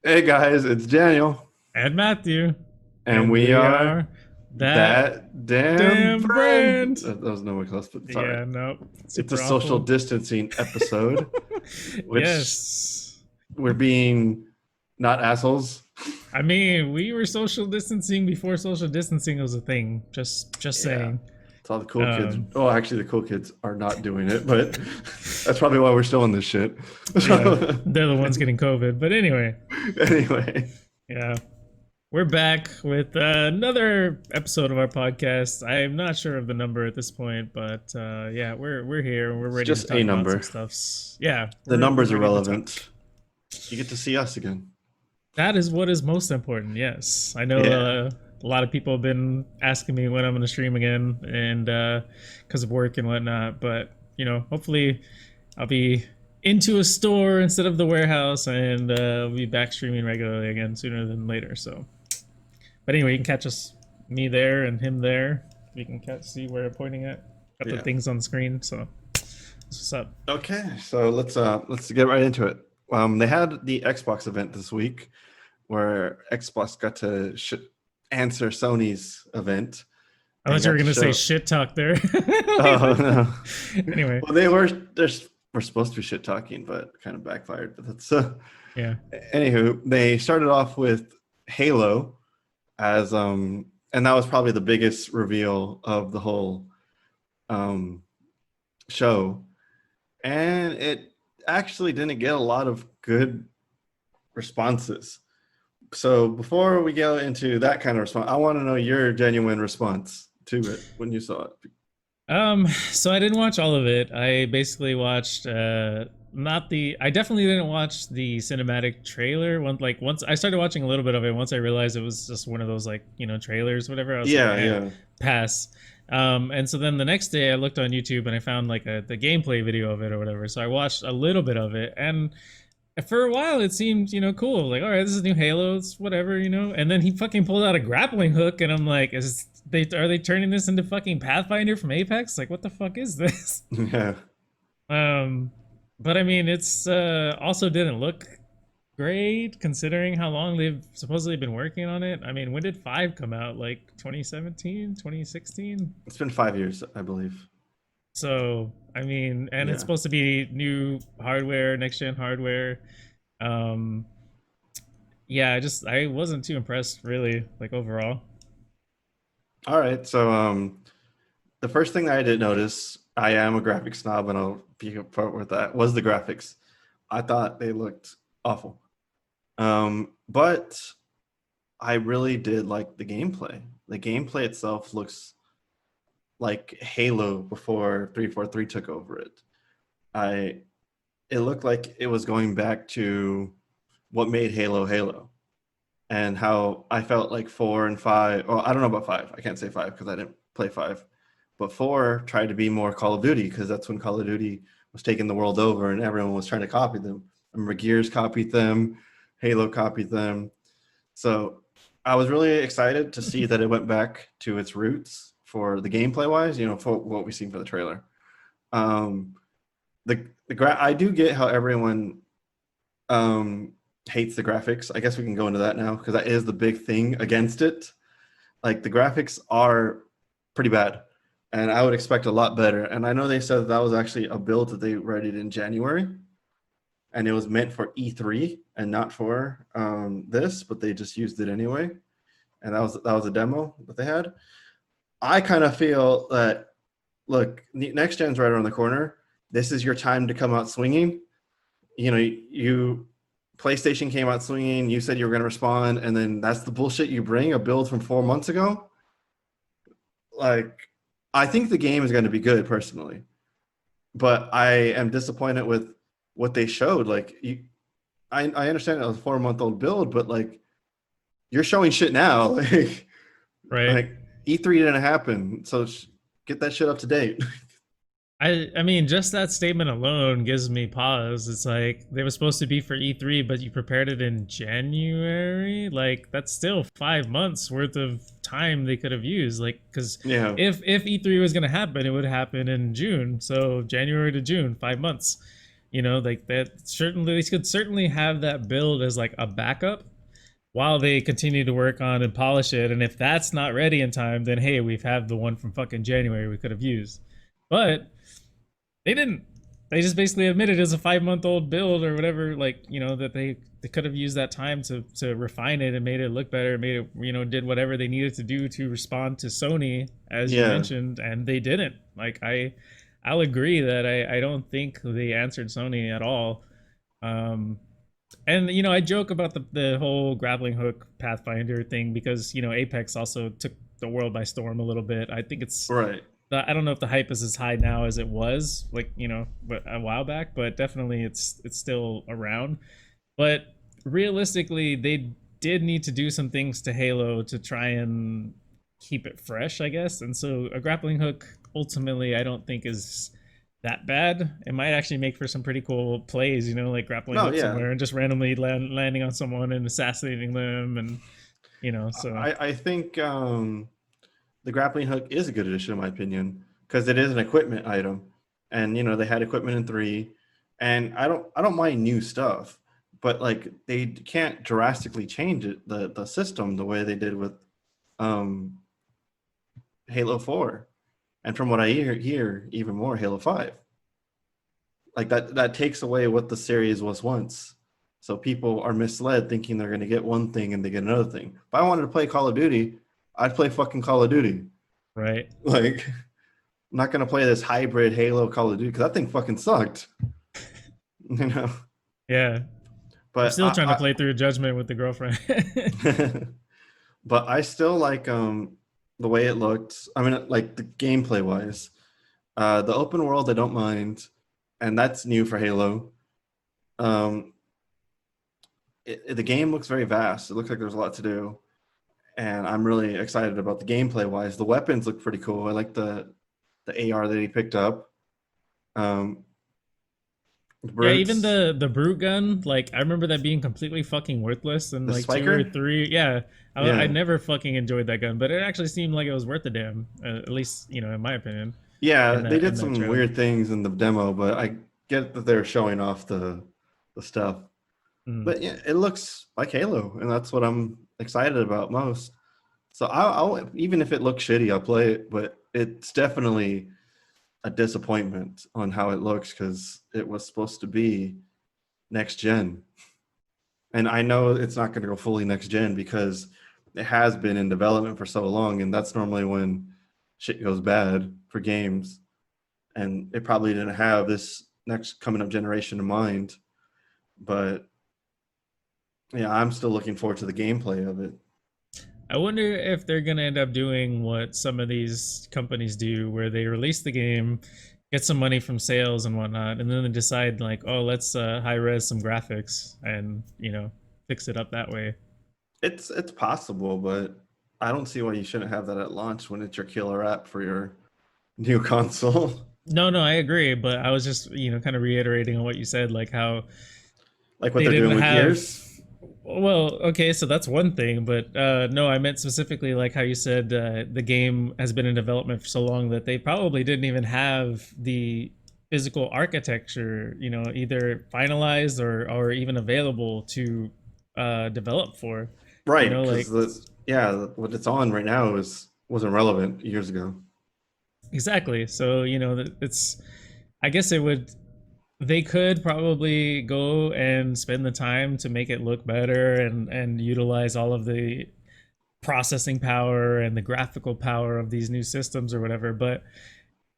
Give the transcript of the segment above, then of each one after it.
Hey guys, it's Daniel, And Matthew, and and we we are are that that damn damn brand. brand. That was nowhere close, but sorry. Yeah, no, It's a super social awful. distancing episode, which Yes. we're being not assholes. I mean, we were social distancing before social distancing was a thing. Just Yeah, saying. it's all the cool kids. Um, Oh, actually, the cool kids are not doing it, but that's probably why we're still in this shit. yeah, they're the ones getting COVID. But anyway, Anyway, yeah, we're back with another episode of our podcast. I'm not sure of the number at this point, but yeah, we're here. We're it's ready to just a talk about some number. stuffs. Yeah, The we're number's ready to talk. irrelevant. You get to see us again. That is what is most important. Yes, I know Yeah. a lot of people have been asking me when I'm going to stream again, and because of work and whatnot. But hopefully, I'll be into a store instead of the warehouse, and we'll be back streaming regularly again sooner than later. So, but anyway, you can catch us, me there and him there. You can see where I'm pointing at. Got the Yeah. things on the screen. So, what's up? Okay, so let's get right into it. They had the Xbox event this week, where Xbox got to answer Sony's event I and thought you were got to going to say show. shit talk there. Oh no! Anyway, Well, they were supposed to be shit talking, but kind of backfired. But that's yeah. anywho. They started off with Halo as and that was probably the biggest reveal of the whole um show, and it actually didn't get a lot of good responses. So before we go into that kind of response, I want to know your genuine response to it when you saw it. So I didn't watch all of it. I basically watched not the I definitely didn't watch the cinematic trailer. Once I started watching a little bit of it, once I realized it was just one of those trailers, whatever, I was like, Yeah, yeah. pass. And so then the next day I looked on YouTube and I found the gameplay video of it or whatever. So I watched a little bit of it, and for a while it seemed cool, like, all right, this is new Halo, it's whatever, and then he fucking pulled out a grappling hook and I'm like, are they turning this into fucking Pathfinder from Apex? Like, what the fuck is this? Yeah. um but I mean, it's also didn't look great considering how long they've supposedly been working on it. I mean, when did 5 come out? Like 2017, 2016? It's been 5 years, I believe. So I mean, and it's Yeah. supposed to be new hardware, next gen hardware. um yeah, I wasn't too impressed really, like, overall. All right. So the first thing that I did notice, I am a graphic snob and I'll be upfront with that, was the graphics. I thought they looked awful. But I really did like the gameplay. The gameplay itself looks like Halo before 343 took over it. I it looked like it was going back to what made Halo Halo, and how I felt like 4 and 5. Well, I don't know about 5. I can't say 5 because I didn't play 5. But 4 tried to be more Call of Duty because that's when Call of Duty was taking the world over and everyone was trying to copy them. I remember Gears copied them, Halo copied them. So I was really excited to see that it went back to its roots for the gameplay wise, for what we've seen for the trailer. Um, I do get how everyone hates the graphics. I guess we can go into that now because that is the big thing against it. Like, the graphics are pretty bad, and I would expect a lot better. And I know they said that was actually a build that they readied in January, and it was meant for E3 and not for this, but they just used it anyway. And that was a demo that they had. I kind of feel that, look, next gen's right around the corner. This is your time to come out swinging. You PlayStation came out swinging. You said you were going to respond, and then that's the bullshit you bring, a build from 4 months ago. Like, I think the game is going to be good personally, but I am disappointed with what they showed. Like, I understand it was a 4-month-old build, but like, you're showing shit now. Like, Right. like E3 didn't happen, so get that shit up to date. I mean, just that statement alone gives me pause. It's like they were supposed to be for E3, but you prepared it in January. Like, that's still 5 months worth of time they could have used. Like, because Yeah. if E3 was gonna happen, it would happen in June. So January to June, 5 months. You know, like that certainly they could certainly have that build as like a backup while they continue to work on and polish it. And if that's not ready in time, then hey, we've had the one from fucking January we could have used. But they didn't. They just basically admitted it's a 5 month old build or whatever. Like that they could have used that time to refine it and made it look better, made it did whatever they needed to do to respond to Sony, as you Yeah, mentioned, and they didn't. Like I'll agree that I don't think they answered Sony at all. Um, and I joke about the whole grappling hook Pathfinder thing because Apex also took the world by storm a little bit. I think it's right. I don't know if the hype is as high now as it was like but a while back, but definitely it's still around. But realistically, they did need to do some things to Halo to try and keep it fresh, I guess. And so a grappling hook ultimately I don't think is that bad. It might actually make for some pretty cool plays, like grappling No, hook yeah. somewhere and just randomly landing on someone and assassinating them and so I think the grappling hook is a good addition in my opinion because it is an equipment item, and they had equipment in 3, and I don't mind new stuff, but like they can't drastically change it the system the way they did with um, Halo 4, and from what I hear even more Halo 5. Like that takes away what the series was once. So people are misled thinking they're going to get one thing and they get another thing. If I wanted to play Call of Duty, I'd play fucking Call of Duty. right. Like, I'm not going to play this hybrid Halo Call of Duty because that thing fucking sucked. You know. Yeah. I'm But still trying to play through Judgment with the girlfriend. but I still like the way it looked. I mean, like the gameplay wise, the open world I don't mind, and that's new for Halo. Um, the game looks very vast. It looks like there's a lot to do, and I'm really excited about the gameplay wise. The weapons look pretty cool. I like the AR that he picked up. Um, the Yeah, even brutes, the brute gun, like I remember that being completely fucking worthless in the like two or spiker. three. Yeah, I Yeah, never fucking enjoyed that gun, but it actually seemed like it was worth the damn. At least in my opinion, yeah, in they that did in that some trailer. weird things in the demo, but I get that they're showing off the stuff. Mm. But yeah, it looks like Halo, and that's what I'm excited about most. So I'll even if it looks shitty, I'll play it. But it's definitely a disappointment on how it looks because it was supposed to be next gen, and I know it's not going to go fully next gen because it has been in development for so long, and that's normally when shit goes bad for games. And it probably didn't have this next coming up generation in mind, but yeah, I'm still looking forward to the gameplay of it. I wonder if they're gonna end up doing what some of these companies do, where they release the game, get some money from sales and whatnot, and then they decide like, oh, let's high res some graphics and fix it up that way. It's possible, but I don't see why you shouldn't have that at launch when it's your killer app for your new console. No, no, I agree, but I was just kind of reiterating on what you said, like how Like what they they're didn't doing with have. Gears. Well, okay, so that's one thing, but no, I meant specifically like how you said the game has been in development for so long that they probably didn't even have the physical architecture, either finalized or even available to develop for, Right, because like the yeah, what it's on right now is wasn't relevant years ago. exactly. So it's, I guess it would. They could probably go and spend the time to make it look better and utilize all of the processing power and the graphical power of these new systems or whatever, but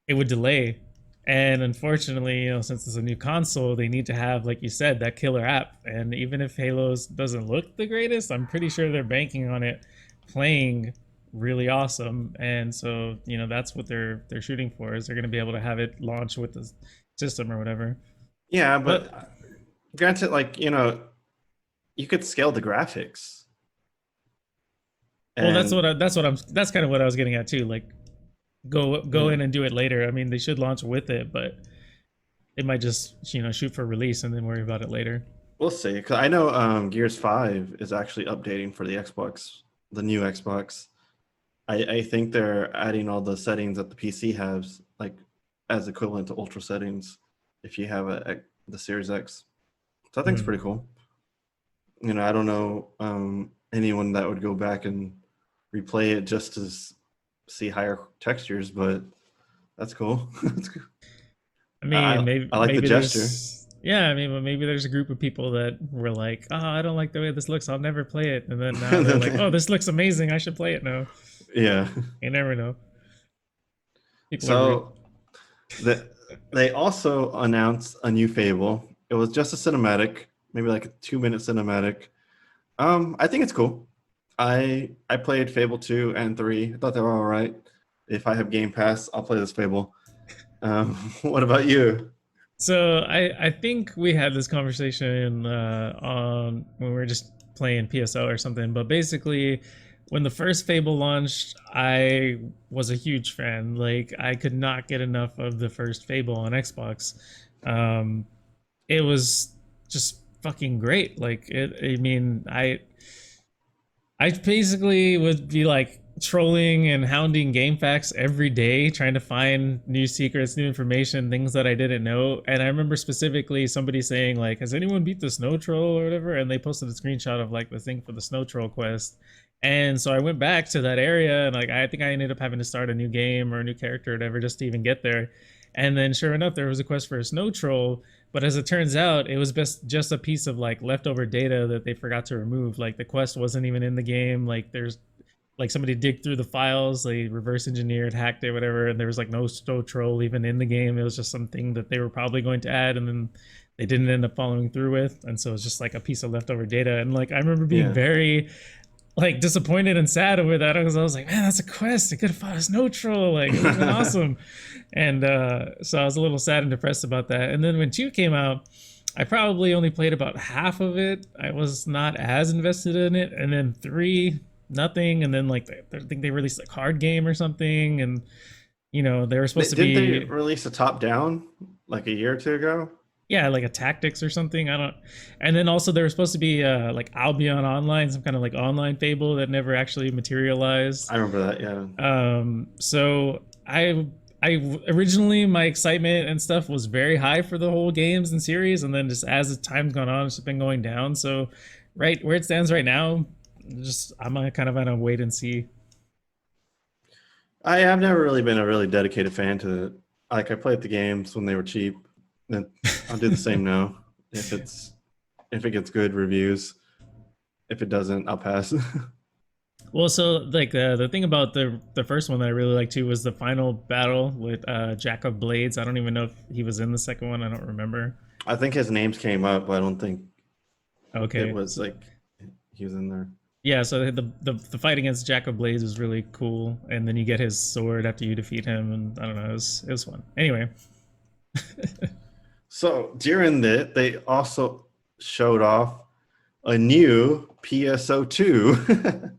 it would delay. And unfortunately, since it's a new console, they need to have, like you said, that killer app. And even if Halo's doesn't look the greatest, I'm pretty sure they're banking on it playing really awesome. And so, that's what they're shooting for, is they're going to be able to have it launch with the system or whatever. Yeah, But but granted, like you could scale the graphics, well, and that's kind of what I was getting at too. Like go yeah, in and do it later. I mean, they should launch with it, but it might just shoot for release and then worry about it later. we'll see. Because I know Gears 5 is actually updating for the Xbox, the new Xbox. I think they're adding all the settings that the PC has, like as equivalent to ultra settings. If you have the Series X. So I think it's Hmm. pretty cool. I don't know anyone that would go back and replay it just to see higher textures, but that's cool. That's cool. I mean, maybe I like the maybe gesture. there's yeah, I mean, but maybe there's a group of people that were like, "Oh, I don't like the way this looks. I'll never play it." And then now they're like, "Oh, this looks amazing. I should play it now." Yeah. You never know. People are weird. So the, they also announced a new Fable. It was just a cinematic, maybe like a 2-minute cinematic. I think it's cool. I played Fable 2 and 3. I thought they were all right. If I have Game Pass, I'll play this Fable. What about you? So I think we had this conversation on when we were just playing PSO or something. But basically, when the first Fable launched, I was a huge fan. Like I could not get enough of the first Fable on Xbox. Um, it was just fucking great. Like it. I mean, I basically would be like trolling and hounding GameFAQs every day, trying to find new secrets, new information, things that I didn't know. And I remember specifically somebody saying like, "Has anyone beat the Snow Troll or whatever?" And they posted a screenshot of like the thing for the Snow Troll quest. And so I went back to that area, and like I think I ended up having to start a new game or a new character or whatever just to even get there. And then sure enough, there was a quest for a Snow Troll, but as it turns out, it was just a piece of like leftover data that they forgot to remove. Like the quest wasn't even in the game. Like there's like somebody digged through the files, they reverse engineered, hacked it, whatever, and there was like no Snow Troll even in the game. It was just something that they were probably going to add, and then they didn't end up following through with, and so it's just like a piece of leftover data. And like I remember being Yeah. very like disappointed and sad over that because I was like, man, that's a quest. It could have fought a Snow Troll. Like it would have been awesome. And so I was a little sad and depressed about that. And then when 2 came out, I probably only played about half of it. I was not as invested in it. And then 3, nothing. And then like I think they released a card game or something. And they were supposed to Didn't they be release a top down like a year or two ago? yeah, like a tactics or something. I don't. And then also there was supposed to be like Albion Online, some kind of like online Fable that never actually materialized. I remember that. Yeah. So I originally my excitement and stuff was very high for the whole games and series, and then just as the time's gone on, it's just been going down. So right where it stands right now, just I'm kind of on a wait and see. I have never really been a really dedicated fan to it. Like I played the games when they were cheap. And I'll do the same now. If it gets good reviews. If it doesn't, I'll pass. Well, so like the thing about the first one that I really liked too was the final battle with Jack of Blades. I don't even know if he was in the second one. I don't remember. I think his names came up, but I don't think it Okay, was so, like he was in there. yeah. So the fight against Jack of Blades was really cool, and then you get his sword after you defeat him, and I don't know, it was fun. Anyway, So during that, they also showed off a new PSO2.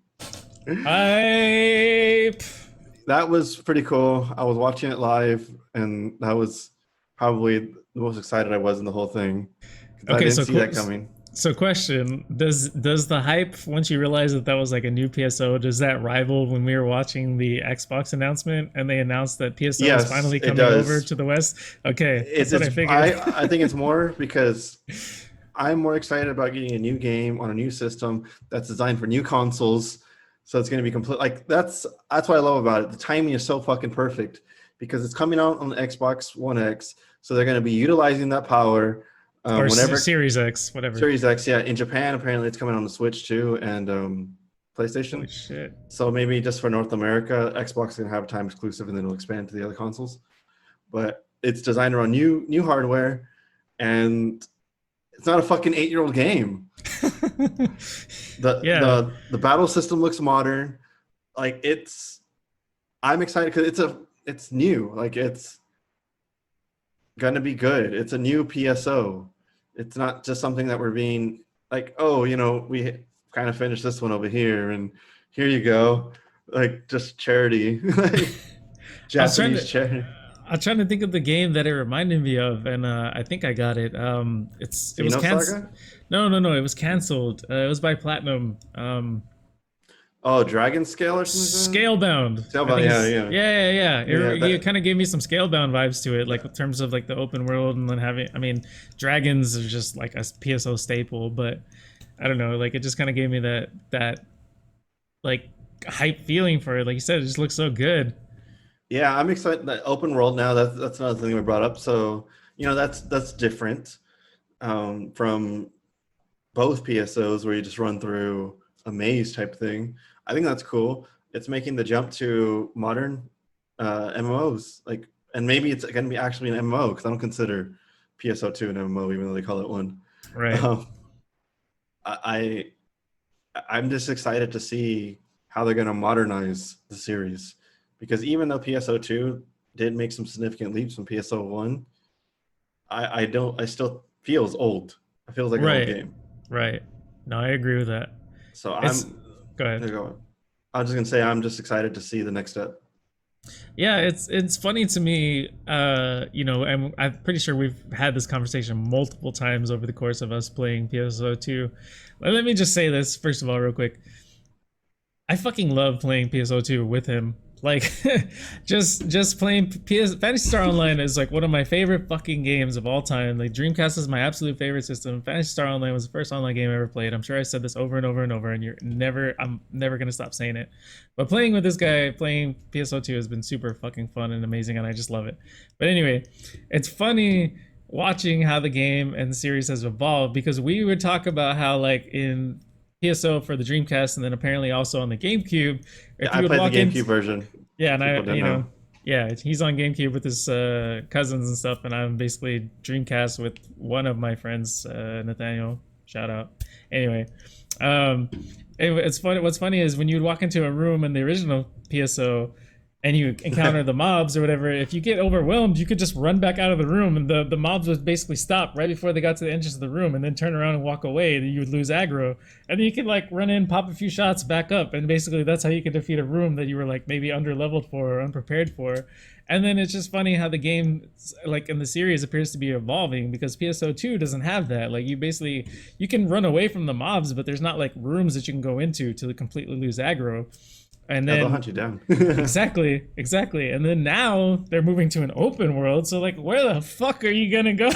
I That was pretty cool. I was watching it live, and that was probably the most excited I was in the whole thing because I okay. didn't So see that coming. so question: Does the hype once you realize that was like a new PSO, does that rival when we were watching the Xbox announcement and they announced that PSO is Yes, finally it coming over does. to the West? Okay, that's It's, what I it's figured. I think it's more because I'm more excited about getting a new game on a new system that's designed for new consoles. So it's going to be complete. Like that's what I love about it. The timing is so fucking perfect because it's coming out on the Xbox One X, so they're going to be utilizing that power. Or Whenever Series X, whatever. Series X, yeah, in Japan apparently it's coming on the Switch too and Holy PlayStation. shit! So maybe just for North America, Xbox is going to have a time exclusive and then it'll expand to the other consoles. But it's designed around new hardware, and it's not a fucking 8-year-old game. The Yeah. the battle system looks modern. Like I'm excited because it's new. Like it's gonna be good. It's a new PSO. It's not just something that we're being like, oh, we kind of finished this one over here, and here you go, like just charity, like I was trying Japanese to. charity. I'm trying to think of the game that it reminded me of, and I think I got it. It was Xeno canceled. Saga. No, it was canceled. It was by Platinum. Oh, Dragon Scale or something like that. Scalebound. I Sailbound, think yeah, it's yeah, yeah. yeah. He kind of gave me some Scalebound vibes to it, like in That, terms of like the open world and then having. I mean, dragons are just like a PSO staple, but I don't know. Like it just kind of gave me that like hype feeling for it. Like you said, it just looks so good. yeah, I'm excited. That open world now. That's another thing we brought up. So that's different from both PSOs where you just run through a maze type thing. I think that's cool. It's making the jump to modern MMOs, like, and maybe it's going to be actually an MMO because I don't consider PSO2 an MMO, even though they call it one. Right. Um, I I'm just excited to see how they're going to modernize the series because even though PSO2 did make some significant leaps from PSO1, I still feels old. It feels like an old Right. game. Right. No, I agree with that. So It's I'm go ahead. there you go. I was just gonna say I'm just excited to see the next step. Yeah, it's funny to me, and I'm pretty sure we've had this conversation multiple times over the course of us playing PSO2. Let me just say this first of all, real quick. I fucking love playing PSO2 with him. Like, just playing Fantasy Star Online is like one of my favorite fucking games of all time. Like Dreamcast is my absolute favorite system. Fantasy Star Online was the first online game I ever played. I'm sure I said this over and over and over, and I'm never gonna stop saying it. But playing with this guy, playing PSO2 has been super fucking fun and amazing, and I just love it. But anyway, it's funny watching how the game and the series has evolved because we would talk about how like in PSO for the Dreamcast, and then apparently also on the GameCube. Yeah, If I you would played the walk in, GameCube version. yeah, and People didn't know. yeah, he's on GameCube with his cousins and stuff, and I'm basically Dreamcast with one of my friends, Nathaniel. Shout out. Anyway, um, it's funny. What's funny is when you would walk into a room in the original PSO, and you encounter the mobs or whatever, if you get overwhelmed, you could just run back out of the room and the mobs would basically stop right before they got to the entrance of the room and then turn around and walk away. And you would lose aggro. And then you could like run in, pop a few shots, back up. And basically that's how you could defeat a room that you were like maybe under leveled for or unprepared for. And then it's just funny how the game, like in the series, appears to be evolving because PSO2 doesn't have that. Like you can run away from the mobs, but there's not like rooms that you can go into to completely lose aggro. And Yeah, they'll then hunt you down. exactly. And then now they're moving to an open world. So like, where the fuck are you gonna go?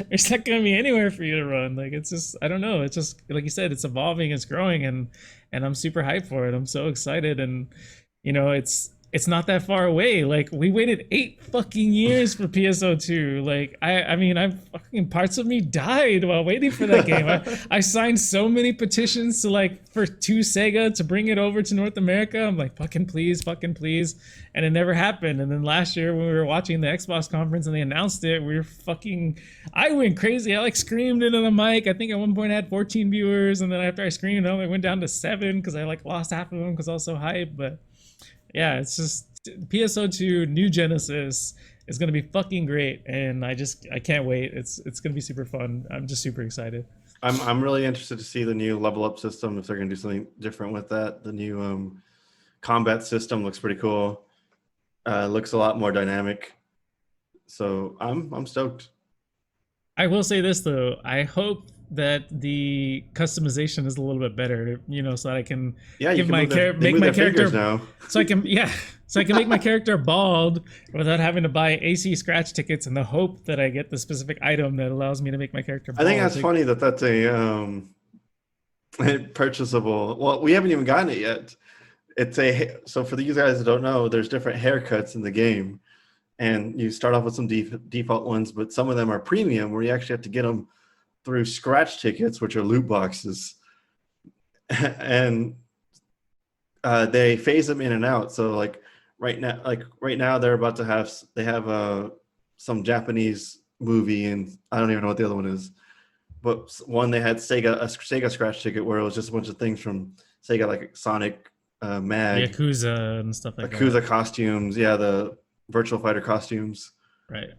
There's not gonna be anywhere for you to run. Like it's just, I don't know. It's just like you said, it's evolving, it's growing, and I'm super hyped for it. I'm so excited, and it's not that far away. Like we waited 8 fucking years for PSO2. Like I mean, I fucking parts of me died while waiting for that game. I signed so many petitions to like to Sega to bring it over to North America. I'm like fucking please, and it never happened. And then last year when we were watching the Xbox conference and they announced it, we were fucking. I went crazy. I like screamed into the mic. I think at one point I had 14 viewers, and then after I screamed, I went down to 7 because I like lost half of them because I was so hyped, but yeah, it's just PSO2 New Genesis is gonna be fucking great, and I can't wait. It's gonna be super fun. I'm just super excited. I'm really interested to see the new level up system if they're gonna do something different with that. The new combat system looks pretty cool. Looks a lot more dynamic. So I'm stoked. I will say this though, I hope that the customization is a little bit better, so that I can Yeah, you give can my move their they make move my their fingers character now. so I can so I can make my character bald without having to buy AC scratch tickets in the hope that I get the specific item that allows me to make my character I bald. think that's Like, funny that that's a purchasable. Well, we haven't even gotten it yet. It's a so for you guys that don't know, there's different haircuts in the game, and you start off with some default ones, but some of them are premium where you actually have to get them through scratch tickets, which are loot boxes, and they phase them in and out. So right now they're about to have they have some Japanese movie, and I don't even know what the other one is. But one they had Sega scratch ticket where it was just a bunch of things from Sega like Sonic, Mag, Yakuza and stuff like that. Yakuza costumes, yeah, the Virtual Fighter costumes. Right.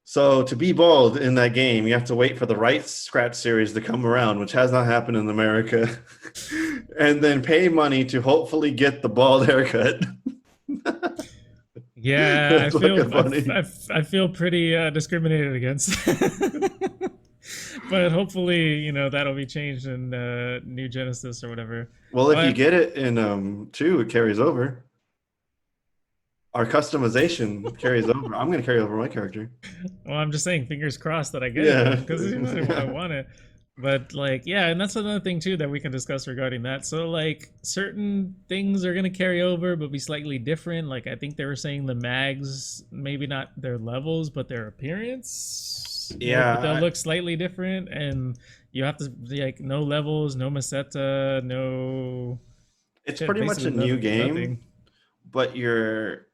So to be bald in that game, you have to wait for the right scratch series to come around, which has not happened in America, and then pay money to hopefully get the bald haircut. Yeah, It's fucking funny. I feel pretty discriminated against. But hopefully, that'll be changed in New Genesis or whatever. Well, if you But get it in two, it carries over. Our customization carries over. I'm gonna carry over my character. well, I'm just saying, fingers crossed that I get it Yeah. then, because I want it. But like, yeah, and that's another thing too that we can discuss regarding that. So like, certain things are gonna carry over, but be slightly different. Like I think they were saying the mags, maybe not their levels, but their appearance. But they'll Yeah, look slightly different, and you have to like no levels, no Meseta, no it's shit, pretty much basically a new nothing. game, but your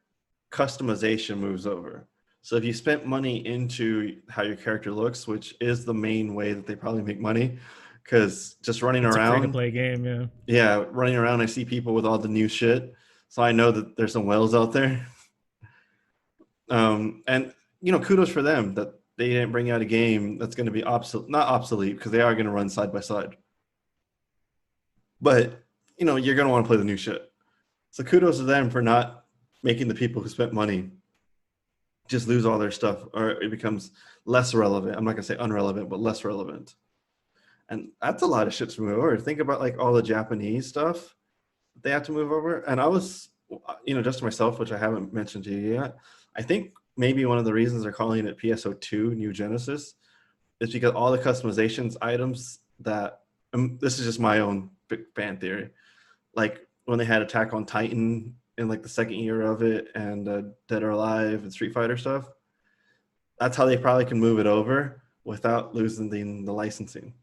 customization moves over. So if you spent money into how your character looks, which is the main way that they probably make money, because just running It's a free to around, play game, yeah. yeah, running around, I see people with all the new shit. So I know that there's some whales out there. And kudos for them that they didn't bring out a game that's going to be obsolete, not obsolete, because they are going to run side by side. But you're going to want to play the new shit. So kudos to them for not making the people who spent money just lose all their stuff, or it becomes less relevant. I'm not gonna say unrelevant, but less relevant. And that's a lot of shit to move over. Think about like all the Japanese stuff they have to move over. And I was, just to myself, which I haven't mentioned to you yet, I think maybe one of the reasons they're calling it PSO2 New Genesis is because all the customizations items that, this is just my own fan theory, like when they had Attack on Titan in like the second year of it, and Dead or Alive and Street Fighter stuff. That's how they probably can move it over without losing the licensing.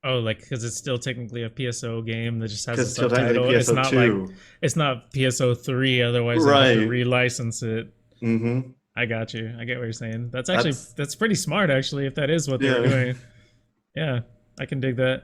Oh, like because it's still technically a PSO game that just has a Because still technically subtitle. PSO2. It's not PSO3. Otherwise, they'd have to Right. relicense it. Mm-hmm. I got you. I get what you're saying. That's That's pretty smart actually. If that is what they were yeah. doing, yeah, I can dig that.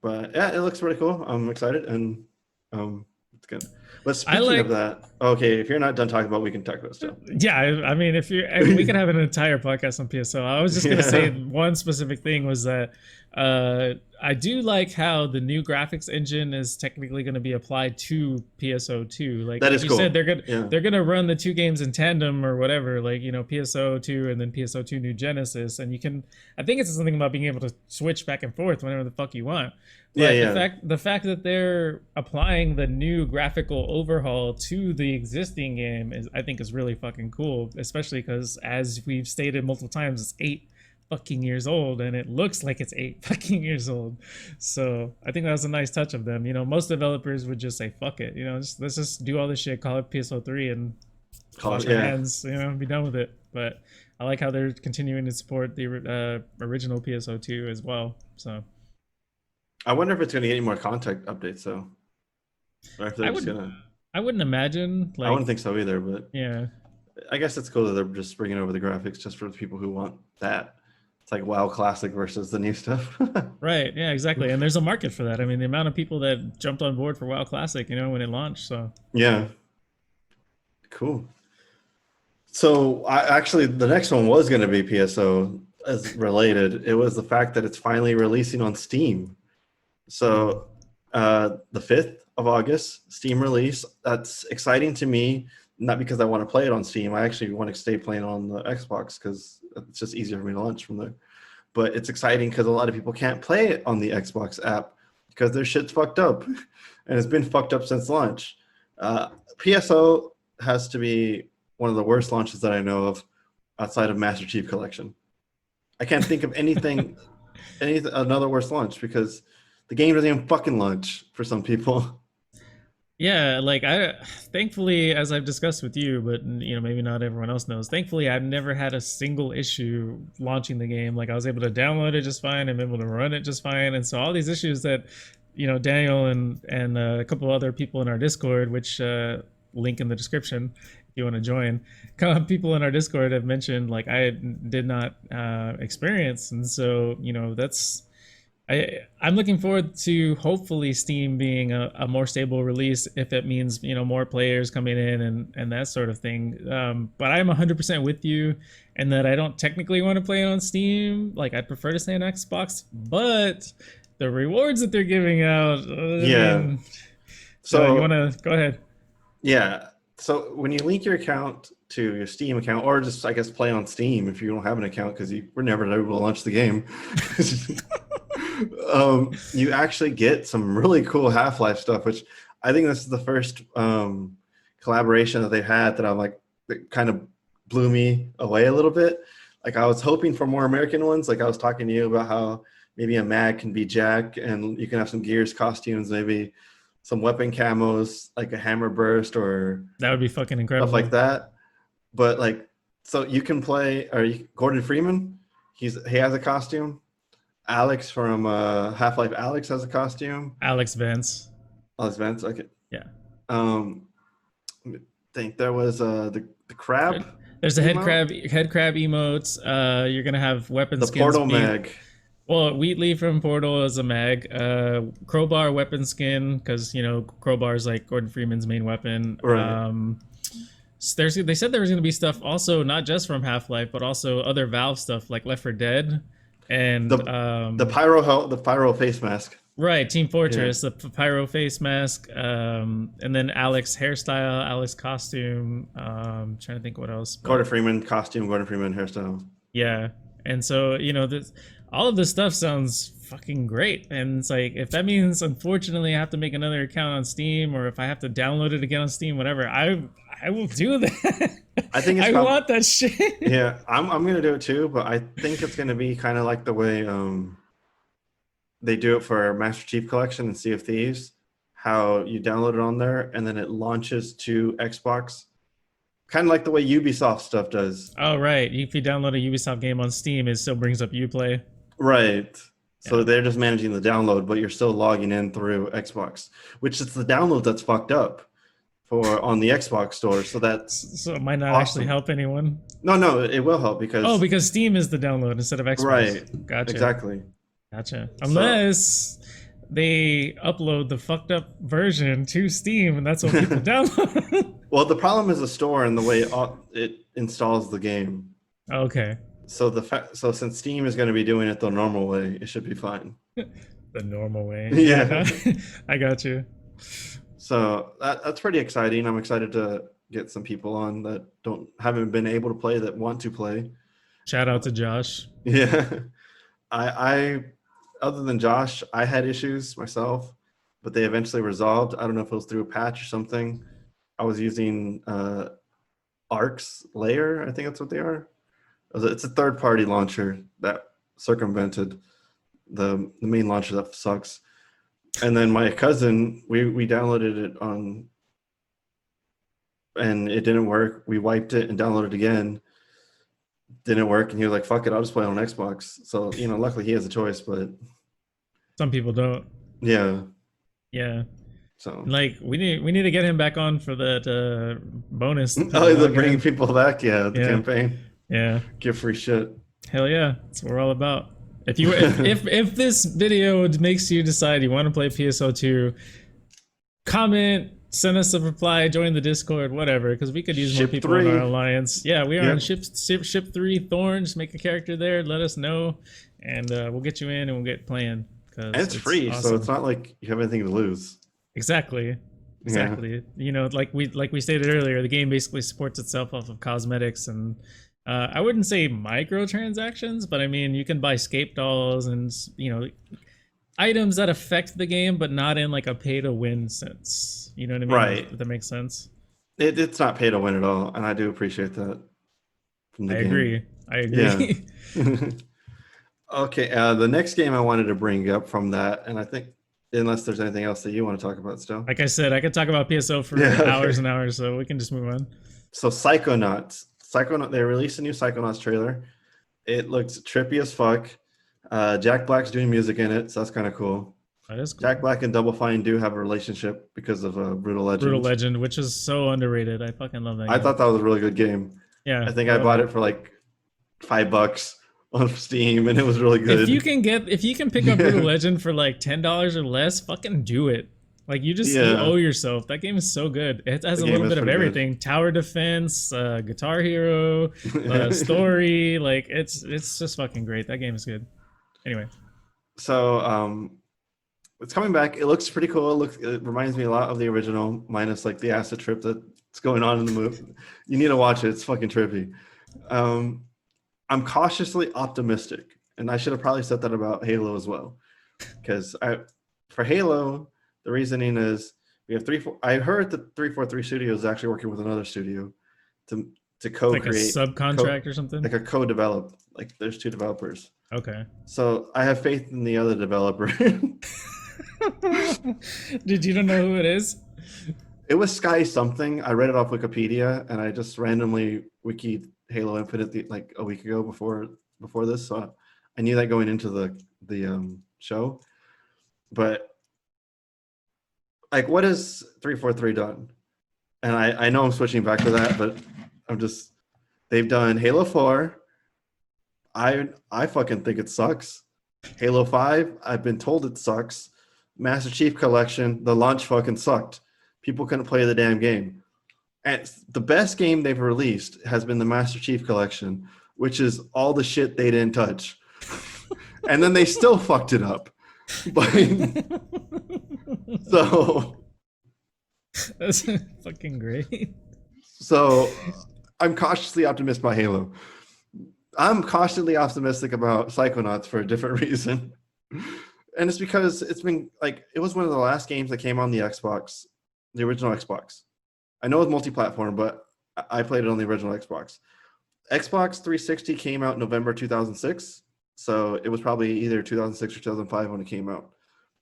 But yeah, it looks pretty cool. I'm excited, and it's good. But I speaking of like that, okay, if you're not done talking about, we can talk about stuff. Yeah, I mean, if you we could have an entire podcast on PSO. I was just gonna say Yeah, one specific thing was that I do like how the new graphics engine is technically going to be applied to PSO2. that Like is you said, cool. Yeah, they're gonna run the two games in tandem or whatever. Like PSO2 and then PSO2 New Genesis, and you can. I think it's something about being able to switch back and forth whenever the fuck you want. yeah, But yeah. the fact that they're applying the new graphical overhaul to the existing game is I think is really fucking cool, especially because as we've stated multiple times, it's 8 fucking years old and it looks like it's 8 fucking years old. So I think that was a nice touch of them. Most developers would just say fuck it, let's just do all this shit, call it PSO3 and Call wash it, our yeah. hands, be done with it. But I like how they're continuing to support the original PSO2 as well. So I wonder if it's going to get any more content updates though, or if they're I just would gonna. I wouldn't imagine I wouldn't like think so either, but yeah. I guess it's cool that they're just bringing over the graphics just for the people who want that. It's like WoW Classic versus the new stuff. Right. Yeah, exactly. And there's a market for that. I mean, the amount of people that jumped on board for WoW Classic, when it launched. So Yeah, cool. So I actually the next one was going to be PSO as related. It was the fact that it's finally releasing on Steam. So the 5th of August, Steam release. That's exciting to me, not because I want to play it on Steam. I actually want to stay playing on the Xbox because it's just easier for me to launch from there. But it's exciting because a lot of people can't play it on the Xbox app because their shit's fucked up. And it's been fucked up since launch. PSO has to be one of the worst launches that I know of outside of Master Chief Collection. I can't think of any another worse launch because the game doesn't even fucking launch for some people. yeah, like I thankfully, as I've discussed with you, but maybe not everyone else knows. Thankfully, I've never had a single issue launching the game. Like I was able to download it just fine. I'm able to run it just fine. And so all these issues that Daniel and a couple other people in our Discord, which link in the description if you want to join. People in our Discord have mentioned like I did not experience, and so that's I'm looking forward to hopefully Steam being a more stable release if it means more players coming in and that sort of thing. But I'm 100% with you, and that I don't technically want to play it on Steam. Like I'd prefer to stay on Xbox, but the rewards that they're giving out. I Yeah. mean, you want So to go ahead? yeah. So when you link your account to your Steam account, or just I guess play on Steam if you don't have an account because you were never able to launch the game. You actually get some really cool Half-Life stuff, which I think this is the first collaboration that they've had that I'm like that kind of blew me away a little bit. Like I was hoping for more American ones. Like I was talking to you about how maybe a mag can be Jack, and you can have some Gears costumes, maybe some weapon camos, like a hammer burst or That would be fucking incredible. stuff like that. But like, so you can play, Gordon Freeman. He has a costume. Alex from Half-Life Alex has a costume. Alex Vance. Alex Vance, okay. Yeah. I think there was the crab. There's the head crab emotes. You're gonna have weapon the skins. Portal mag. Well, Wheatley from Portal is a mag. Crowbar weapon skin, because Crowbar is like Gordon Freeman's main weapon. Right. They said there was going to be stuff also not just from Half-Life, but also other Valve stuff like Left 4 Dead and the pyro face mask. Right, Team Fortress, the pyro face mask, and then Alex hairstyle, Alex costume. Trying to think what else. Gordon Freeman costume, Gordon Freeman hairstyle. Yeah, and so all of this stuff sounds fucking great, and it's like if that means unfortunately I have to make another account on Steam, or if I have to download it again on Steam, whatever, I will do that. I think I want that shit. Yeah, I'm gonna do it too, but I think it's gonna be kind of like the way they do it for Master Chief Collection and Sea of Thieves, how you download it on there and then it launches to Xbox, kind of like the way Ubisoft stuff does. Oh right, if you download a Ubisoft game on Steam, it still brings up Uplay. Right. So they're just managing the download, but you're still logging in through Xbox, which is the download that's fucked up on the Xbox store. So it might not actually help anyone. No, it will help because Steam is the download instead of Xbox. Right. Gotcha. Exactly. Gotcha. Unless they upload the fucked up version to Steam, and that's what people download. Well, the problem is the store and the way it installs the game. Okay. So since Steam is going to be doing it the normal way, it should be fine. The normal way. Yeah. I got you. So that's pretty exciting. I'm excited to get some people on that haven't been able to play that want to play. Shout out to Josh. Yeah. I other than Josh, I had issues myself, but they eventually resolved. I don't know if it was through a patch or something. I was using Ark's Layer. I think that's what they are. It's a third-party launcher that circumvented the main launcher that sucks. And then my cousin, we downloaded it and it didn't work. We wiped it and downloaded it again. Didn't work, and he was like, "Fuck it, I'll just play on Xbox." So luckily he has a choice, but some people don't. Yeah. So like we need to get him back on for that bonus. The bringing people back, the campaign. Yeah. Give free shit. Hell yeah, that's what we're all about. If this video makes you decide you want to play PSO2, comment, send us a reply, join the Discord, whatever, because we could use more people in our alliance. Yeah, we are on ship 3 Thorns. Make a character there, let us know, and we'll get you in and we'll get playing. And it's free, awesome. So it's not like you have anything to lose. Exactly. Like we stated earlier, the game basically supports itself off of cosmetics and I wouldn't say microtransactions, but I mean you can buy scape dolls and items that affect the game, but not in like a pay to win sense. You know what I mean? Right. If that makes sense. It's not pay to win at all, and I do appreciate that. I agree. Yeah. Okay. The next game I wanted to bring up from that, and I think unless there's anything else that you want to talk about still. Like I said, I could talk about PSO for hours and hours, so we can just move on. So Psychonauts. They released a new Psychonauts trailer. It looks trippy as fuck. Jack Black's doing music in it, so that's kind of cool. That is cool. Jack Black and Double Fine do have a relationship because of Brutal Legend. Brutal Legend, which is so underrated. I fucking love that game. I thought that was a really good game. Yeah. I think I bought it for like $5 on Steam, and it was really good. If you can pick up Brutal Legend for like $10 or less, fucking do it. Like you owe yourself. That game is so good. It has a little bit of everything: good. Tower defense, Guitar Hero, story. Like it's just fucking great. That game is good. Anyway, so it's coming back. It looks pretty cool. It reminds me a lot of the original, minus like the acid trip that what's going on in the movie. You need to watch it. It's fucking trippy. Um, I'm cautiously optimistic, and I should have probably said that about Halo as well, because I for Halo the reasoning is we have three. I heard that 343 Studios is actually working with another studio to to Like a co-create, subcontract or something. like a co-develop. Like there's two developers, Okay. so I have faith in the other developer. Did you don't know who it is? It was Sky something. I read it off Wikipedia, and I just randomly wikied Halo Infinite like a week ago before this, so I knew that going into the show. But like, what has 343 done? And I know I'm switching back to that, but I'm just they've done Halo 4. I fucking think it sucks. Halo 5, I've been told it sucks. Master Chief Collection, the launch fucking sucked. People couldn't play the damn game. And the best game they've released has been the Master Chief Collection, which is all the shit they didn't touch. And then they still fucked it up. But so That's fucking great. so I'm cautiously optimistic about Halo. I'm cautiously optimistic about Psychonauts for a different reason. And it's because it's been like it was one of the last games that came on the Xbox, the original Xbox. I know it's multi-platform, but I played it on the original Xbox. Xbox 360 came out November 2006, so it was probably either 2006 or 2005 when it came out.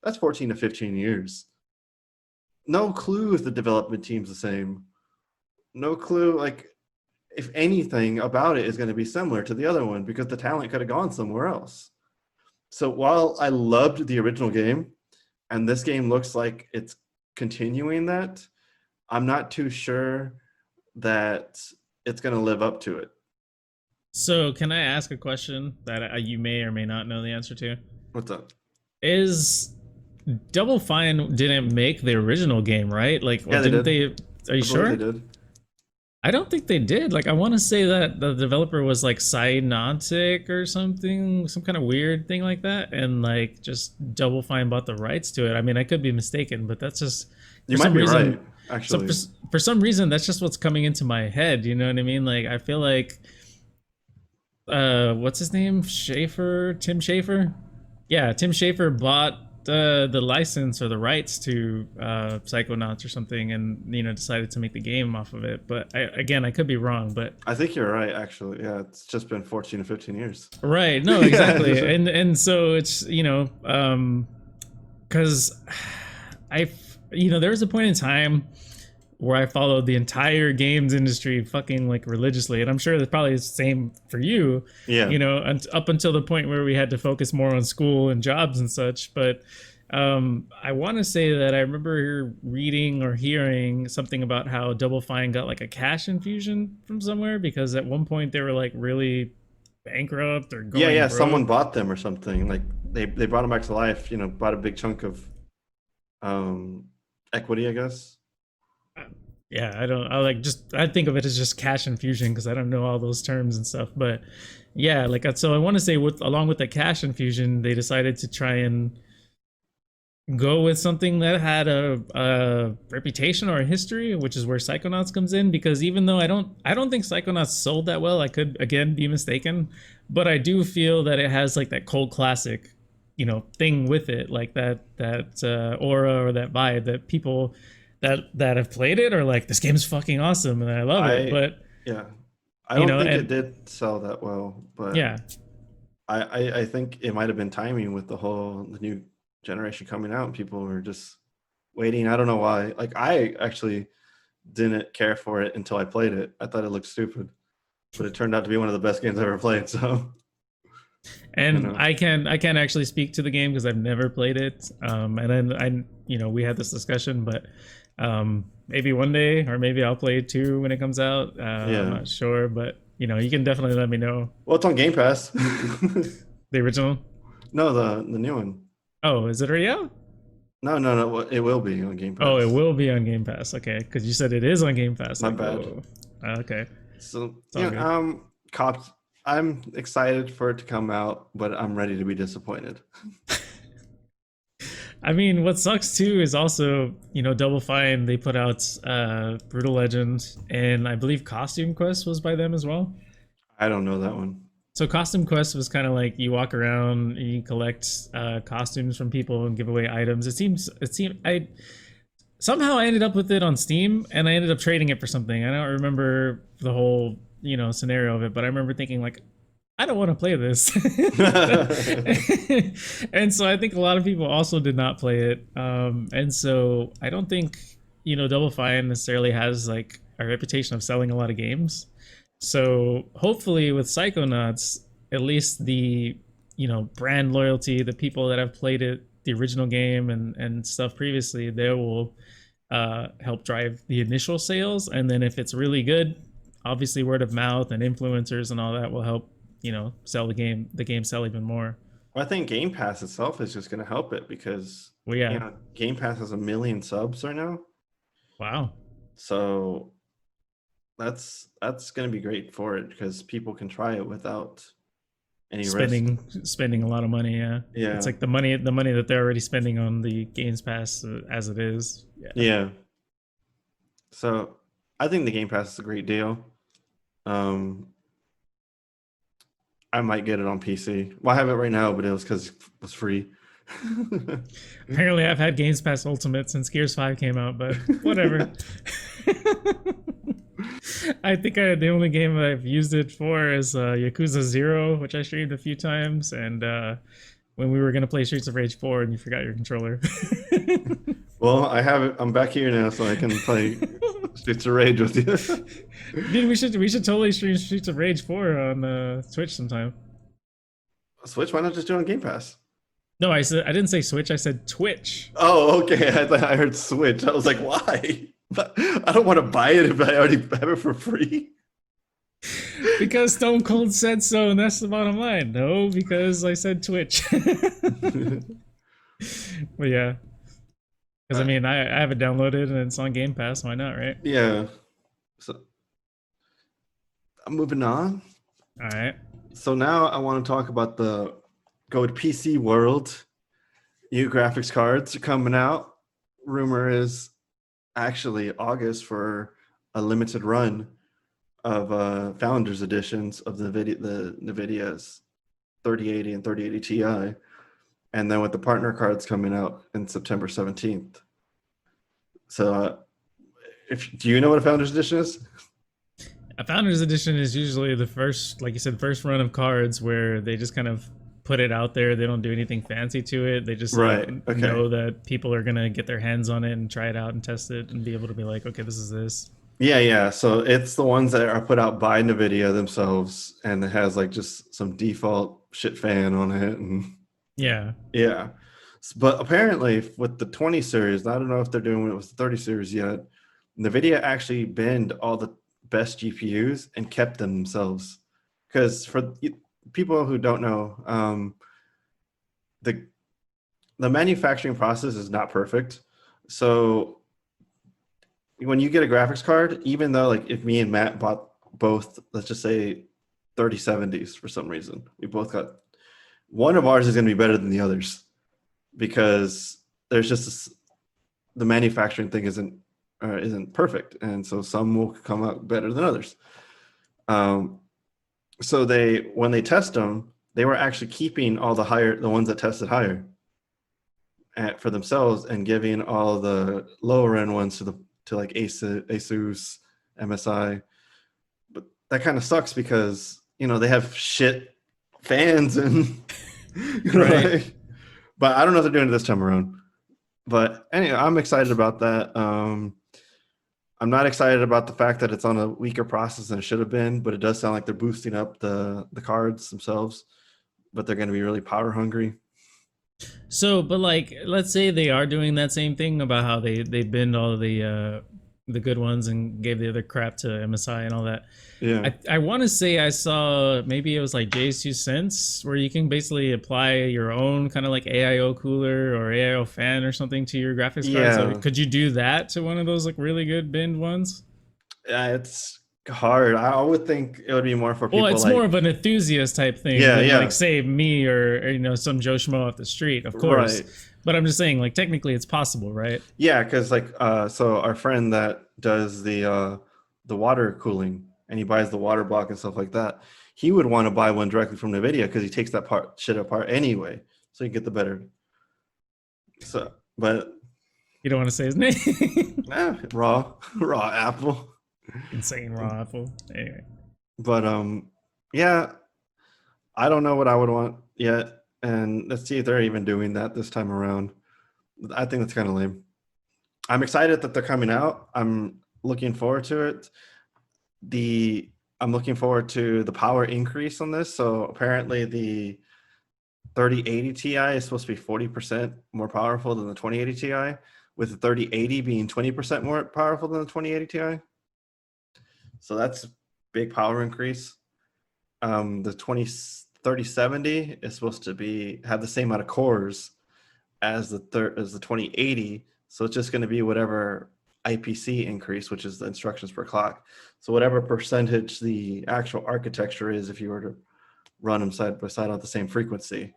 That's 14 to 15 years. No clue if the development team's the same. No clue, like, if anything about it is going to be similar to the other one because the talent could have gone somewhere else. So while I loved the original game, and this game looks like it's continuing that, I'm not too sure that it's going to live up to it. So, can I ask a question that you may or may not know the answer to? What's up? Is Double Fine didn't make the original game, right? Like, Yeah, they didn't did. they? Are you I believe sure? they did. I don't think they did. Like, I want to say that the developer was like Psychonauts or something, some kind of weird thing like that, and like just Double Fine bought the rights to it. I mean, I could be mistaken, but that's just You for might some be reason. right, So actually. for some reason, that's just what's coming into my head. You know what I mean? Like, I feel like what's his name? Schaefer, Tim Schaefer. Yeah, Tim Schaefer bought the license or the rights to Psychonauts or something, and decided to make the game off of it. But again, I could be wrong. But I think you're right, actually. Yeah, it's just been 14 to 15 years. right, no, Yeah, exactly, and so it's because I there was a point in time where I followed the entire games industry fucking like religiously, and I'm sure that's probably the same for you. yeah. Up until the point where we had to focus more on school and jobs and such. But I want to say that I remember reading or hearing something about how Double Fine got like a cash infusion from somewhere because at one point they were like really bankrupt or Yeah, going yeah. Someone broke. bought them or something. Like they brought them back to life. Bought a big chunk of um, equity, I guess. Yeah, I don't. I think of it as just cash infusion because I don't know all those terms and stuff. But yeah, like so I want to say with along with the cash infusion, they decided to try and go with something that had a reputation or a history, which is where Psychonauts comes in. Because even though I don't think Psychonauts sold that well, I could again be mistaken, but I do feel that it has like that cult classic, thing with it, like that aura or that vibe that people that have played it are like, this game's fucking awesome and I love it. I But yeah. I don't think it and did sell that well, but yeah, I think it might have been timing with the new generation coming out and people were just waiting. I don't know why. Like I actually didn't care for it until I played it. I thought it looked stupid, but it turned out to be one of the best games I ever played. So you and know, I can't actually speak to the game because I've never played it. And then we had this discussion, but maybe one day, or maybe I'll play it too when it comes out. I'm yeah. not sure, but you can definitely let me know. Well, it's on Game Pass. The original. No, the new one. Oh, is it already out? No, no, no. It will be on Game Oh, it Pass. will be on Game Pass. Okay, because you said it is on Game Pass. My Like, bad. oh, okay, So it's all good. cops. I'm excited for it to come out, but I'm ready to be disappointed. I mean, what sucks too is also, Double Fine, they put out Brutal Legend, and I believe Costume Quest was by them as well. I don't know that one. So Costume Quest was kind of like you walk around, you collect costumes from people and give away items. It seemed I somehow I ended up with it on Steam, and I ended up trading it for something. I don't remember the whole scenario of it, but I remember thinking like, I don't want to play this. And so I think a lot of people also did not play it. And so I don't think, Double Fine necessarily has like a reputation of selling a lot of games. So hopefully with Psychonauts, at least the, brand loyalty, the people that have played it, the original game and stuff previously, they will help drive the initial sales. And then if it's really good, obviously word of mouth and influencers and all that will help sell the game sell even more. Well, I think Game Pass itself is just going to help it because Well, yeah. Game Pass has 1 million subs right now, Wow. so that's going to be great for it because people can try it without any risk. Spending a lot of money. Yeah, it's Yeah, like the money that they're already spending on the Games Pass as it is. Yeah. yeah. So I think the Game Pass is a great deal. Um, I might get it on PC. Well, I have it right now, but it was because it was free. Apparently, I've had Games Pass Ultimate since Gears 5 came out, but whatever. I think the only game I've used it for is Yakuza 0, which I streamed a few times, and when we were going to play Streets of Rage 4 and you forgot your controller. Well, I have it. I'm back here now, so I can play Streets of Rage with you. Dude, we should totally stream Streets of Rage 4 on Twitch sometime. Switch? Why not just do it on Game Pass? No, I didn't say Switch. I said Twitch. Oh, okay. I thought I heard Switch. I was like, why? I don't want to buy it if I already have it for free. Because Stone Cold said so, and that's the bottom line. No, because I said Twitch. But yeah, because I mean, I have it downloaded and it's on Game Pass. Why not, right? Yeah. So I'm moving on. All right. So now I want to talk about the go to PC world. New graphics cards are coming out. Rumor is actually August for a limited run of founders editions of the NVIDIA's 3080 and 3080 Ti, and then with the partner cards coming out in September 17th. So, do you know what a founders edition is? A Founders Edition is usually the first, like you said, first run of cards where they just kind of put it out there. They don't do anything fancy to it. They just Right. Okay. know that people are gonna get their hands on it and try it out and test it and be able to be like, okay, this is this. Yeah. So it's the ones that are put out by NVIDIA themselves, and it has like just some default shit fan on it, and Yeah. yeah. But apparently with the 20 series, I don't know if they're doing it with the 30 series yet. NVIDIA actually banned all the best GPUs and kept them themselves. Because for people who don't know, the manufacturing process is not perfect. So when you get a graphics card, even though like if me and Matt bought both, let's just say 3070s for some reason, we both got one of ours is going to be better than the others because there's just the manufacturing thing isn't perfect, and so some will come out better than others. So when they test them, they were actually keeping all the ones that tested higher for themselves and giving all the lower end ones to like Asus, MSI. But that kind of sucks because they have shit fans and Right. But I don't know if they're doing it this time around. But anyway, I'm excited about that. I'm not excited about the fact that it's on a weaker process than it should have been, but it does sound like they're boosting up the cards themselves, but they're going to be really power hungry. So, but like, let's say they are doing that same thing about how they binned all the good ones and gave the other crap to MSI and all that. Yeah. I want to say I saw maybe it was like J2 where you can basically apply your own kind of like AIO cooler or AIO fan or something to your graphics card. Yeah. So could you do that to one of those like really good binned ones? It's hard. I would think it would be more for Well, people it's more like, of an enthusiast type thing yeah, than like yeah, say me or some Joe Schmo off the street, of course. right. But I'm just saying, like technically, it's possible, right? Yeah, because like so our friend that does the water cooling and he buys the water block and stuff like that, he would want to buy one directly from NVIDIA because he takes that part shit apart anyway, so you get the better. So, but You don't want to say his name. raw raw apple. Insane raw apple. Anyway, But yeah, I don't know what I would want yet, and let's see if they're even doing that this time around. I think that's kind of lame. I'm excited that they're coming out. I'm looking forward to it. The I'm looking forward to the power increase on this. So apparently the 3080 Ti is supposed to be 40% more powerful than the 2080 Ti, with the 3080 being 20% more powerful than the 2080 Ti. So that's a big power increase. The 3070 is supposed to be have the same amount of cores as the 2080. So it's just going to be whatever IPC increase, which is the instructions per clock. So whatever percentage the actual architecture is, if you were to run them side by side at the same frequency.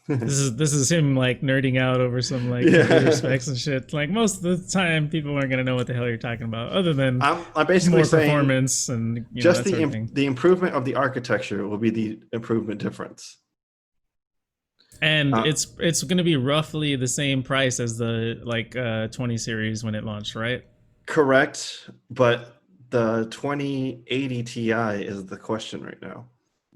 this is him like nerding out over some like computer Yeah, specs and shit. Like most of the time, people aren't gonna know what the hell you're talking about, other than I'm basically more saying performance and just that sort of thing. the improvement of the architecture will be the improvement difference. And Uh, it's going to be roughly the same price as the like 20 series when it launched, right? Correct, but the 2080 Ti is the question right now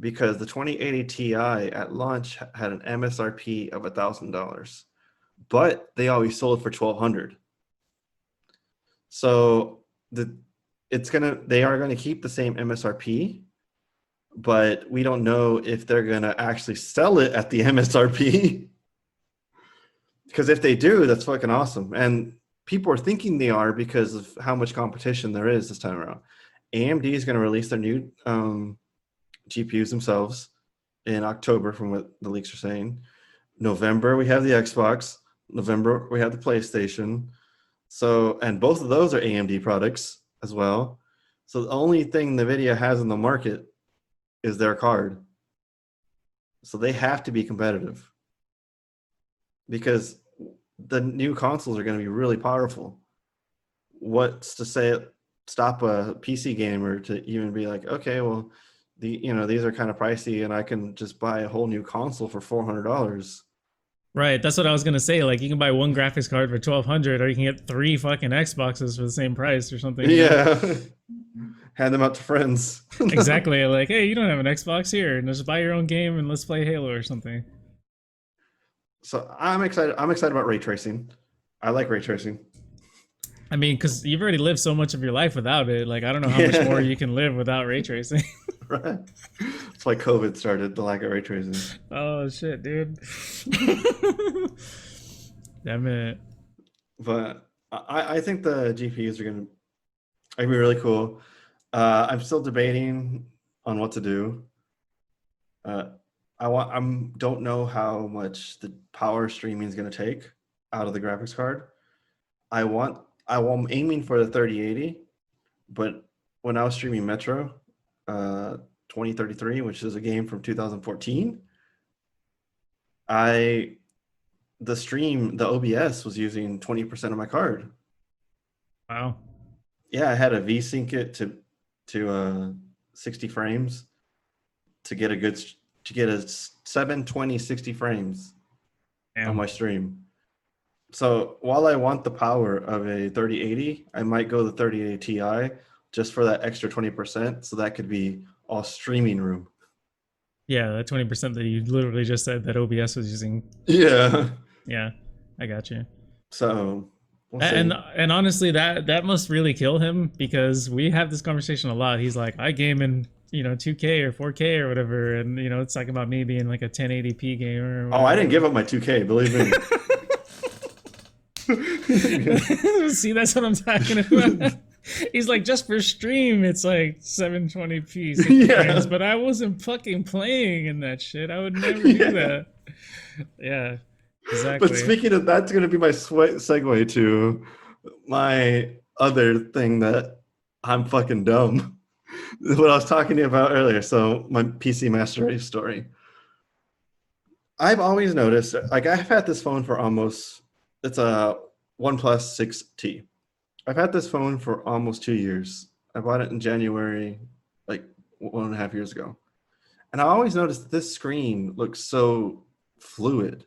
because the 2080 Ti at launch had an MSRP of $1,000, but they always sold for 1,200. So they are gonna keep the same MSRP, but we don't know if they're gonna actually sell it at the MSRP. Because if they do, that's fucking awesome. And people are thinking they are because of how much competition there is this time around. AMD is going to release their new GPUs themselves in October, from what the leaks are saying. November, we have the Xbox. November, we have the PlayStation. So, and both of those are AMD products as well. So the only thing NVIDIA has in the market is their card. So they have to be competitive because the new consoles are going to be really powerful. What's to say stop a PC gamer to even be like, okay, well, these are kind of pricey, and I can just buy a whole new console for $400. Right. That's what I was gonna say. Like you can buy one graphics card for 1,200, or you can get three fucking Xboxes for the same price or something. Yeah, hand them out to friends. Exactly. Like, hey, you don't have an Xbox here, and just buy your own game and let's play Halo or something. So I'm excited. I'm excited about ray tracing. I like ray tracing. I mean, because you've already lived so much of your life without it. Like, I don't know how much more Yeah, you can live without ray tracing. right. That's why COVID started, the lack of ray tracing. Oh shit, dude. Damn it. But I think the GPUs are gonna be really cool. I'm still debating on what to do. Uh, don't know how much the power streaming is going to take out of the graphics card. I'm aiming for the 3080, but when I was streaming Metro, 2033, which is a game from 2014, I the OBS was using 20% of my card. Wow. Yeah, I had to VSync it to 60 frames to get a 720 60 frames on Damn. my stream. So while I want the power of a 3080, I might go the 3080 Ti just for that extra 20%. So that could be all streaming room. Yeah, that 20% that you literally just said that OBS was using. Yeah. Yeah, I got you. So we'll And see. and honestly, that must really kill him because we have this conversation a lot. He's like, I game in 2K or 4K or whatever, and it's talking about me being like a 1080p gamer or Oh, I didn't whatever. give up my 2K, believe me. See, that's what I'm talking about. He's like, just for stream, it's like 720p, 60 frames, Yeah. but I wasn't fucking playing in that shit. I would never do Yeah. that. Yeah, But exactly. speaking of, that's going to be my segue to my other thing that I'm fucking dumb. What I was talking to you about earlier. So my PC Master Race story. I've always noticed, like I've had this phone for almost, it's a OnePlus 6T. I've had this phone for almost 2 years. I bought it in January, like 1.5 years ago. And I always noticed that this screen looks so fluid.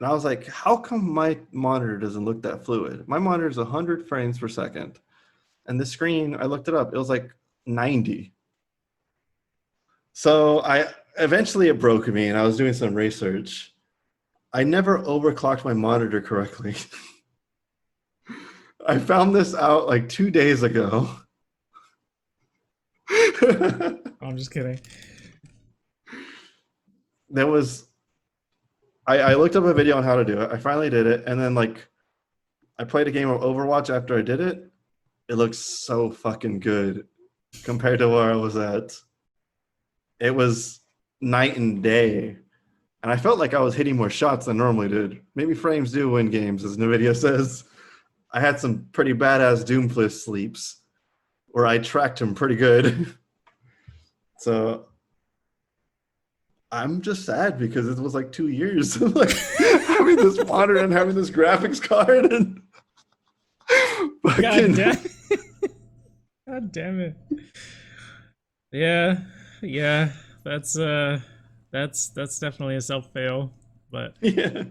And I was like, how come my monitor doesn't look that fluid? My monitor is 100 frames per second. And the screen, I looked it up, it was like 90. So I eventually it broke me and I was doing some research. I never overclocked my monitor correctly. I found this out like 2 days ago. I'm just kidding. There was I looked up a video on how to do it. I finally did it, and then like I played a game of Overwatch after I did it. It looks so fucking good compared to where I was at. It was night and day. And I felt like I was hitting more shots than I normally did. Maybe frames do win games, as NVIDIA says. I had some pretty badass Doomfist sleeps where I tracked him pretty good. So I'm just sad because it was like 2 years of like having this monitor and having this graphics card and God damn. God damn it. Yeah. That's definitely a self fail. But yeah.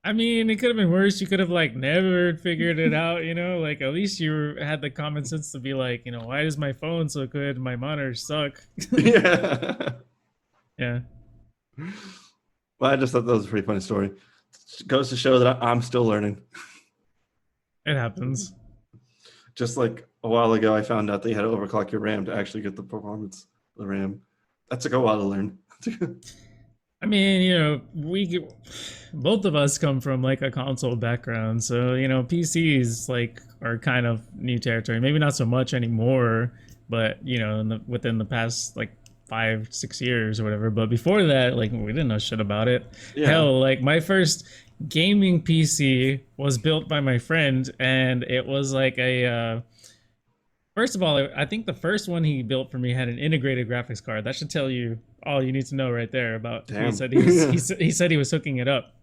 I mean, it could have been worse. You could have like never figured it out, you know? Like at least you had the common sense to be like, you know, why is my phone so good? My monitors suck. Yeah. Yeah. Well, I just thought that was a pretty funny story. It goes to show that I'm still learning. It happens. Just like a while ago, I found out that you had to overclock your RAM to actually get the performance of the RAM. That took a while to learn. I mean, you know, both of us come from like a console background, so you know, PCs like are kind of new territory. Maybe not so much anymore, but you know, within the past like 5-6 years or whatever. But before that, like we didn't know shit about it. Yeah. Hell, like my first gaming PC was built by my friend, and it was like a. First of all, I think the first one he built for me had an integrated graphics card. That should tell you all you need to know right there about. Damn. He said he said he was hooking it up.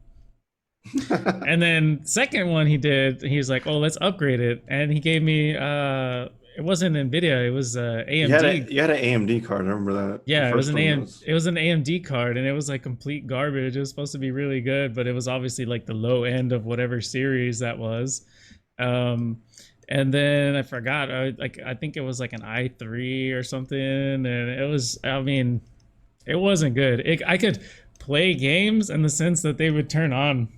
And then second one he did, he was like, "Oh, let's upgrade it." And he gave me it wasn't Nvidia, it was AMD. You had an AMD card, I remember that. Yeah, it was an AMD card, and it was like complete garbage. It was supposed to be really good, but it was obviously like the low end of whatever series that was. And then I forgot, I think it was like an i3 or something, and it was, I mean, it wasn't good. I could play games in the sense that they would turn on.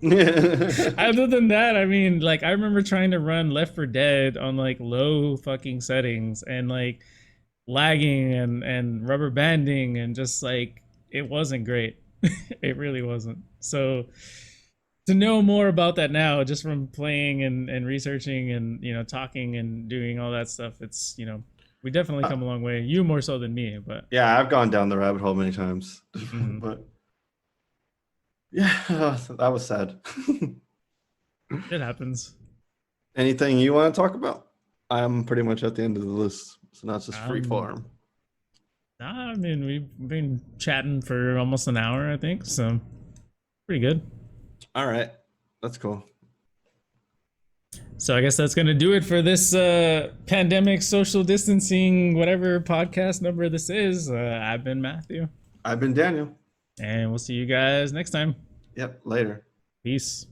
Other than that, I mean, like I remember trying to run Left 4 Dead on like low fucking settings and like lagging and rubber banding and just like it wasn't great. It really wasn't. So to know more about that now, just from playing and researching and you know talking and doing all that stuff, it's you know we definitely come a long way. You more so than me, but yeah, I've gone down the rabbit hole many times. But yeah, that was sad. It happens. Anything you want to talk about? I'm pretty much at the end of the list, so now it's just free form. Nah, I mean we've been chatting for almost an hour, I think, so pretty good. All right, that's cool. So I guess that's gonna do it for this pandemic, social distancing, whatever podcast number this is. I've been Matthew. I've been Daniel. And we'll see you guys next time. Yep, later. Peace.